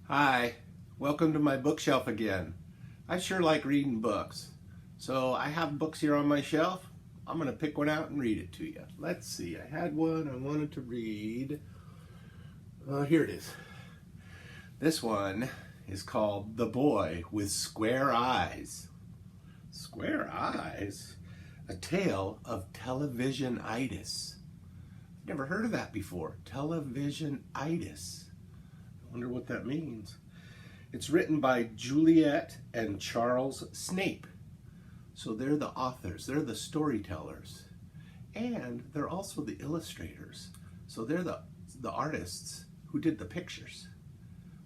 Hi, welcome to my bookshelf again. I sure like reading books. So I have books here on my shelf. I'm going to pick one out and read it to you. Let's see, I had one I wanted to read. Here it is. This one is called The Boy with Square Eyes. Square Eyes? A Tale of Television-itis. Never heard of that before. Television-itis. I wonder what that means. It's written by Juliet and Charles Snape. So they're the authors, they're the storytellers, and they're also the illustrators. So they're the artists who did the pictures.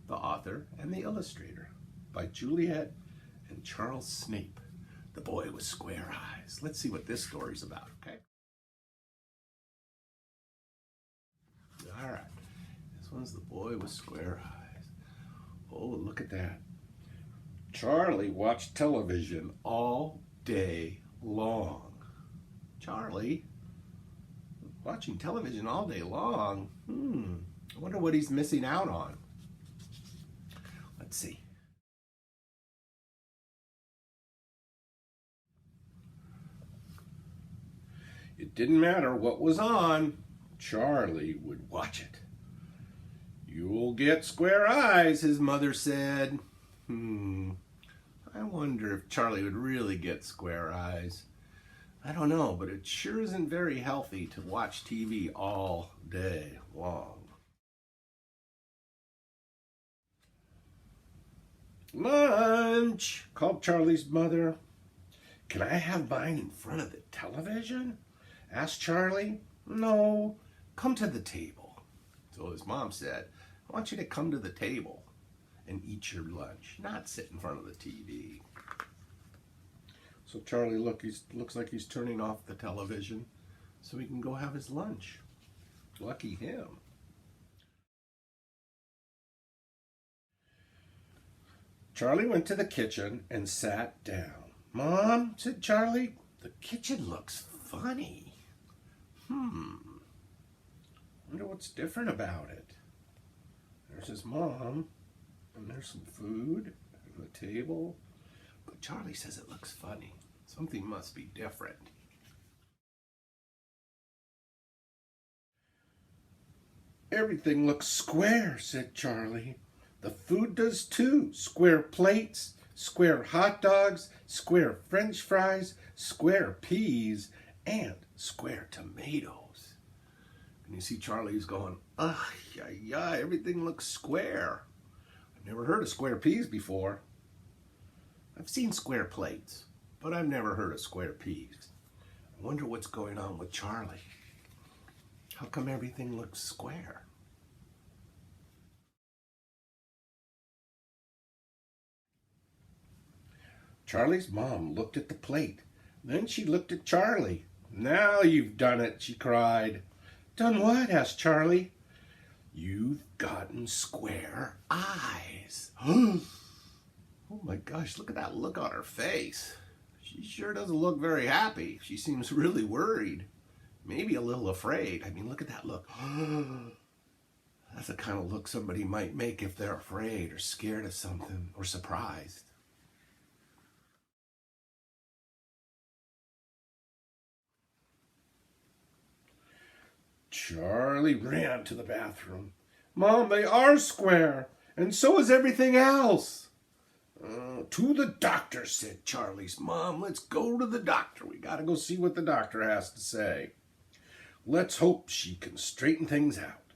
The author and the illustrator by Juliet and Charles Snape. The Boy with Square Eyes. Let's see what this story's about, okay? All right. This one's The Boy with Square Eyes. Oh, look at that. Charlie watched television all day long. Charlie? Watching television all day long? I wonder what he's missing out on. Let's see. It didn't matter what was on, Charlie would watch it. You'll get square eyes, his mother said. I wonder if Charlie would really get square eyes. I don't know, but it sure isn't very healthy to watch TV all day long. Lunch, called Charlie's mother. Can I have mine in front of the television? Asked Charlie. No, come to the table. So his mom said, I want you to come to the table and eat your lunch, not sit in front of the TV. So Charlie looks like he's turning off the television so he can go have his lunch. Lucky him. Charlie went to the kitchen and sat down. Mom, said Charlie, the kitchen looks funny. Wonder what's different about it. There's his mom, and there's some food on the table. But Charlie says it looks funny. Something must be different. Everything looks square, said Charlie. The food does too. Square plates, square hot dogs, square French fries, square peas, and square tomatoes. And you see Charlie's going, yeah, everything looks square. I've never heard of square peas before. I've seen square plates, but I've never heard of square peas. I wonder what's going on with Charlie. How come everything looks square? Charlie's mom looked at the plate. Then she looked at Charlie. Now you've done it, she cried. Done what? Asked Charlie. You've gotten square eyes. Oh my gosh, look at that look on her face. She sure doesn't look very happy. She seems really worried. Maybe a little afraid. I mean, look at that look. That's the kind of look somebody might make if they're afraid or scared of something or surprised. Charlie ran to the bathroom. Mom, they are square, and so is everything else. To the doctor, said Charlie's mom. Let's go to the doctor. We gotta go see what the doctor has to say. Let's hope she can straighten things out.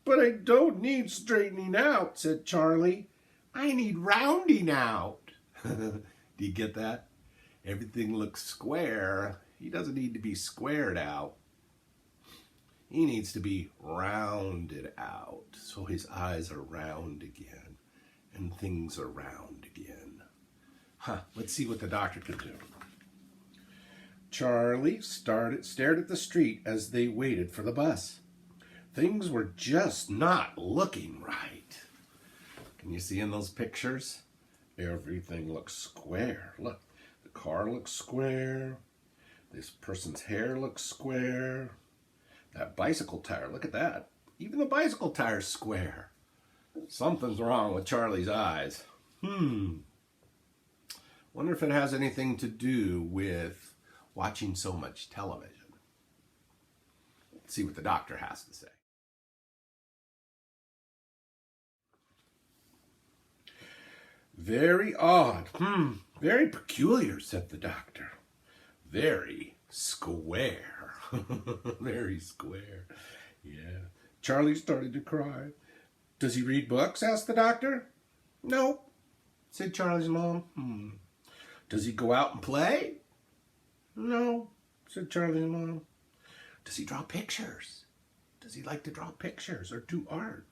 But I don't need straightening out, said Charlie. I need rounding out. Do you get that? Everything looks square. He doesn't need to be squared out. He needs to be rounded out, so his eyes are round again, and things are round again. Let's see what the doctor can do. Charlie stared at the street as they waited for the bus. Things were just not looking right. Can you see in those pictures? Everything looks square. Look, the car looks square. This person's hair looks square. That bicycle tire, look at that. Even the bicycle tire's square. Something's wrong with Charlie's eyes. Wonder if it has anything to do with watching so much television. Let's see what the doctor has to say. Very odd. Very peculiar, said the doctor. Very square. Very square. Yeah. Charlie started to cry. Does he read books? Asked the doctor. No, said Charlie's mom. Does he go out and play? No, said Charlie's mom. Does he draw pictures? Does he like to draw pictures or do art?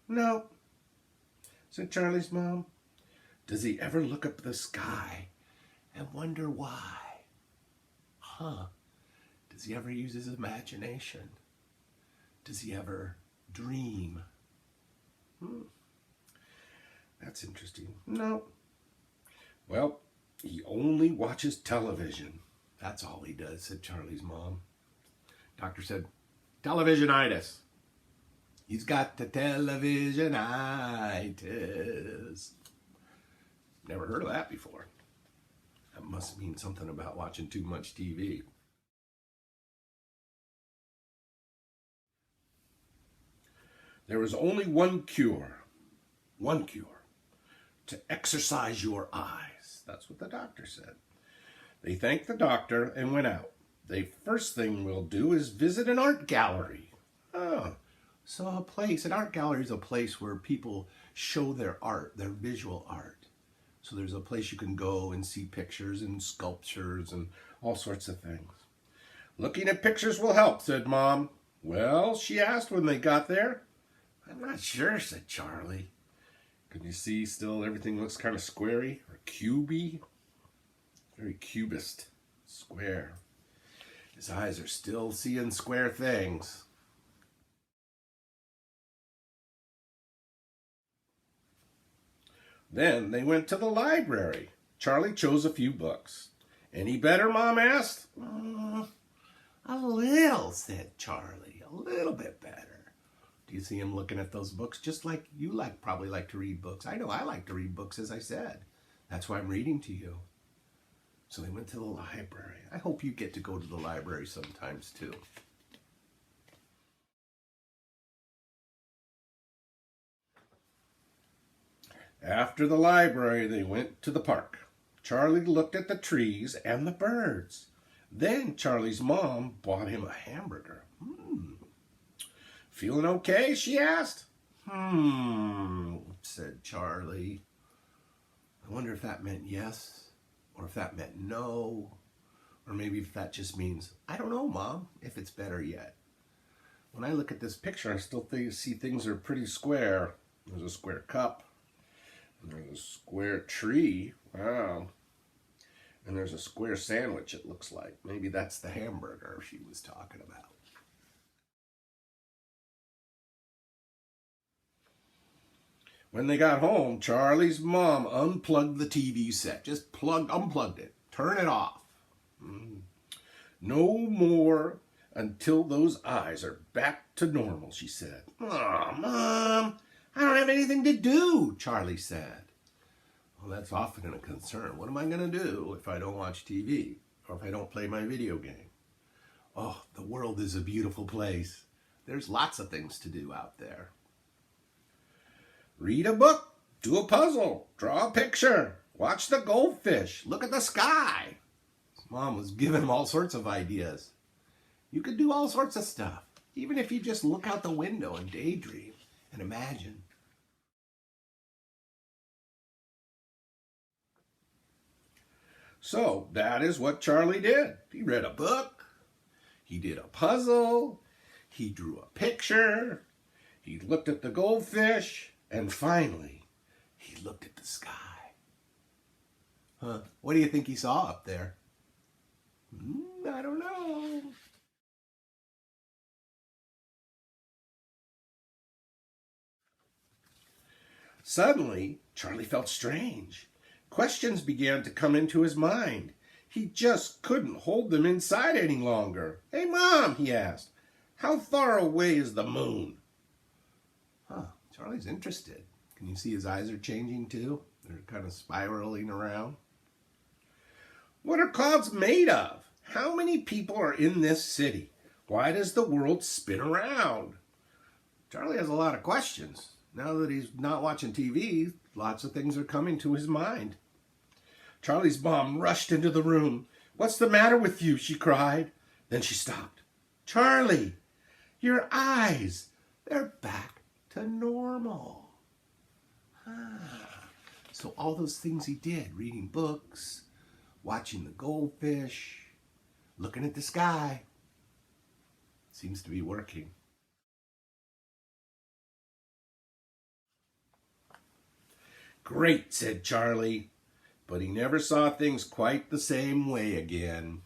No, said Charlie's mom. Does he ever look up at the sky and wonder why? Does he ever use his imagination? Does he ever dream? That's interesting. No. Well, he only watches television. That's all he does, said Charlie's mom. Doctor said, televisionitis. He's got the televisionitis. Never heard of that before. That must mean something about watching too much TV. There is only one cure. One cure. To exercise your eyes. That's what the doctor said. They thanked the doctor and went out. The first thing we'll do is visit an art gallery. So an art gallery is a place where people show their art, their visual art. So there's a place you can go and see pictures and sculptures and all sorts of things. Looking at pictures will help, said Mom. Well, she asked when they got there. I'm not sure, said Charlie. Can you see still everything looks kind of squarey or cubey? Very cubist, square. His eyes are still seeing square things. Then they went to the library. Charlie chose a few books. Any better, Mom asked? A little, said Charlie. A little bit better. Do you see him looking at those books just like you probably like to read books? I know I like to read books, as I said. That's why I'm reading to you. So they went to the library. I hope you get to go to the library sometimes too. After the library, they went to the park. Charlie looked at the trees and the birds. Then Charlie's mom bought him a hamburger. Feeling okay? She asked. Said Charlie. I wonder if that meant yes, or if that meant no, or maybe if that just means, I don't know, Mom, if it's better yet. When I look at this picture, I still see things are pretty square. There's a square cup, and there's a square tree. Wow. And there's a square sandwich, it looks like. Maybe that's the hamburger she was talking about. When they got home, Charlie's mom unplugged the TV set. Just unplugged it. Turn it off. No more until those eyes are back to normal, she said. Oh, Mom, I don't have anything to do, Charlie said. Well, that's often a concern. What am I going to do if I don't watch TV or if I don't play my video game? Oh, the world is a beautiful place. There's lots of things to do out there. Read a book, do a puzzle, draw a picture, watch the goldfish, look at the sky. Mom was giving him all sorts of ideas. You could do all sorts of stuff, even if you just look out the window and daydream and imagine. So that is what Charlie did. He read a book, he did a puzzle, he drew a picture, he looked at the goldfish, and finally, he looked at the sky. What do you think he saw up there? I don't know. Suddenly, Charlie felt strange. Questions began to come into his mind. He just couldn't hold them inside any longer. Hey, Mom, he asked, how far away is the moon? Charlie's interested. Can you see his eyes are changing too? They're kind of spiraling around. What are clouds made of? How many people are in this city? Why does the world spin around? Charlie has a lot of questions. Now that he's not watching TV, lots of things are coming to his mind. Charlie's mom rushed into the room. "What's the matter with you?" she cried. Then she stopped. "Charlie, your eyes, they're back to normal." So all those things he did, reading books, watching the goldfish, looking at the sky, seems to be working. "Great," said Charlie, but he never saw things quite the same way again.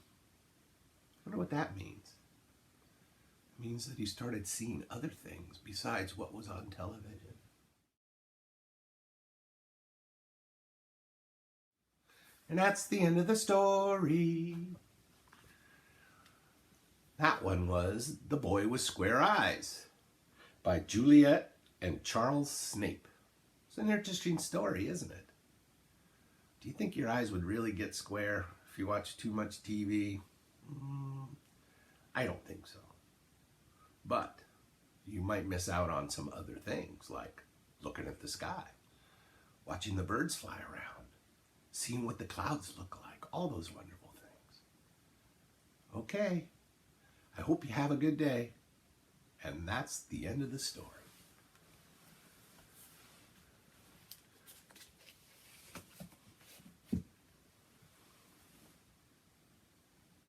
I wonder what that means. It means that he started seeing other things besides what was on television. And that's the end of the story. That one was The Boy with Square Eyes by Juliet and Charles Snape. It's an interesting story, isn't it? Do you think your eyes would really get square if you watch too much TV? I don't think so. But you might miss out on some other things, like looking at the sky, watching the birds fly around, seeing what the clouds look like, all those wonderful things. Okay, I hope you have a good day. And that's the end of the story.